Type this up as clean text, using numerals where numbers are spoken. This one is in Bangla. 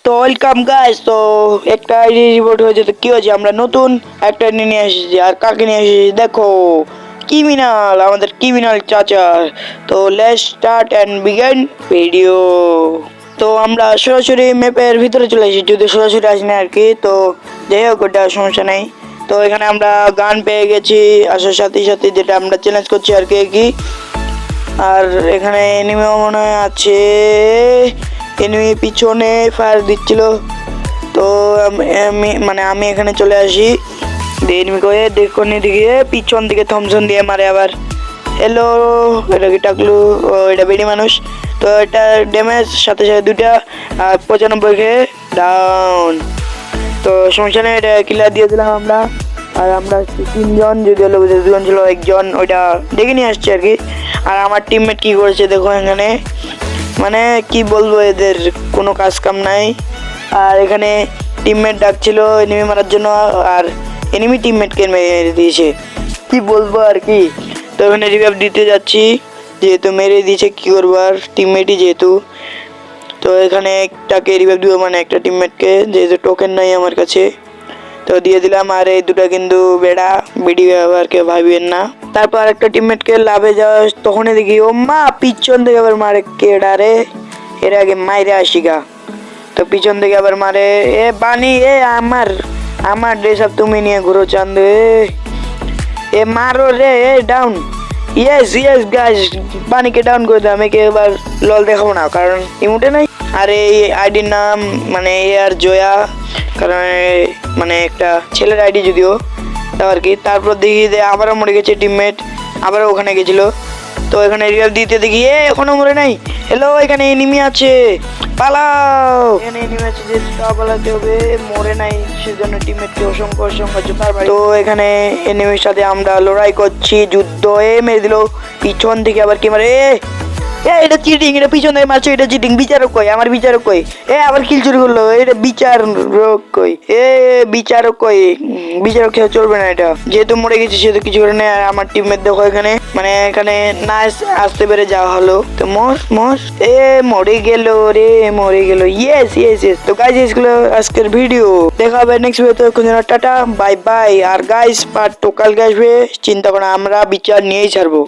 তো ওয়েলকাম গাইস। তো একটা আইডি রিপোর্ট হয়েছে, তো কি হয়েছে, আমরা নতুন একটা আইডি নিয়ে এসেছি। আর কাকে নিয়ে এসেছি দেখো, ক্রিমিনাল, আমাদের ক্রিমিনাল চাচা। তো let's start and begin video. তো আমরা সরাসরি ম্যাপের ভিতরে চলে এসেছি, যদি সরাসরি আসি না আর কি। তো যাই হোক, ওটা সমস্যা নেই। তো এখানে আমরা গান পেয়ে গেছি আসার সাথে সাথে, যেটা আমরা চ্যালেঞ্জ করছি আর কি। আর এখানে এনিমিও মনে হয় আছে, এনিমি পিছনে ফায়ার দিচ্ছিল। তো আমি এখানে চলে আসি, এনিমি করে দেখুন এদিকে পিছন দিকে থমসন দিয়ে মারে আবার। হ্যালো, এটা কি টাকলু? ও এটা বেড়ি মানুষ। তো এটা ড্যামেজ সাথে সাথে দুইটা, আর 95 খেয়ে ডাউন। তো সমস্যা নেই, এটা কিলার দিয়ে দিলাম আমরা। আর আমরা তিনজন, যদি হলো দুজন ছিল, একজন ওইটা দেখে নিয়ে আসছে আর কি। আর আমার টিমমেট কি করেছে দেখো এখানে, মানে কি বলবো, এদের কোনো কাজ কাম নাই। আর এখানে টিমমেট ডাকছিল এনিমি মারার জন্য, আর এনিমি টিমমেটকে মেরে দিয়েছে, কি বলবো আর কি। তো এখানে রিভাইভ দিতে যাচ্ছি, যেহেতু মেরে দিয়েছে কি করবো, আর টিমমেটই যেহেতু। তো এখানে একটাকে রিভাইভ দিব, মানে একটা টিমমেটকে, যেহেতু টোকেন নাই আমার কাছে, তো দিয়ে দিলাম। আর এই দুটা কিন্তু বেড়া বিডি ব্যবহারকে ভাবিবেন না। তারপর একটা টিমমেটকে লাভে যাওয়া, তখনই দেখি ও মা পিছন থেকে আবার মারে, কেডারে এর আগে মাইরে আসিগা। তো পিছন থেকে আবার মারে, এ বানি, এ আমার ড্রেস আপ তুমি নিয়ে ঘুরো চান্দ, এ মারো রে, এ ডাউন। ইয়েস গাইস, বানিকে ডাউন করে দাও। আমি এবার লল দেখাবো না, কারণ ইমোটে নাই। আর এই আইডির নাম মানে এ আর জয়া, কারণ মানে একটা ছেলের আইডি যদিও, তাও আর কি। তারপর দেখি যে আবারও মরে গেছে টিমমেট, আবারও ওখানে গেছিল। তো এখানে রিভাইভ দিতে দেখি এ এখনো মরে নাই। হ্যালো, এখানে এনিমি আছে, পালাও। এখানে এনিমি আছে, যে পালাতে হবে, মরে নাই, সেজন্য টিমমেটকে অসংখ্য জোতার বাড়ি। তো এখানে এনিমির সাথে আমরা লড়াই করছি, যুদ্ধ। এ মেরে দিল পিছন থেকে, আবার কি মারে, এটা চিটিং, এটা পিছন থেকে মারছে, এটা চিটিং। বিচারক কই, আমার বিচারক কই? এ আবার কিল চুরি করলো, এটা বিচারক কই? এ বিচারক কই? বিচারক খেয়ে চলবে না, এটা যেহেতু মরে গেছে সেহেতু কিছু করে নেই। আর আমার টিমমেট দেখো এখানে, মানে এখানে না আসতে পেরে যাওয়া হলো। তো মস এ মরে গেল রে, মরে গেল। ইয়েস। তো গাইজ এগুলো আজকের ভিডিও, দেখা হবে নেক্সট ভিডিওতে। Tata bye bye. আর গাইজ পার্ট টোকাল আসবে, চিন্তা করো, আমরা বিচার নিয়েই ছাড়বো।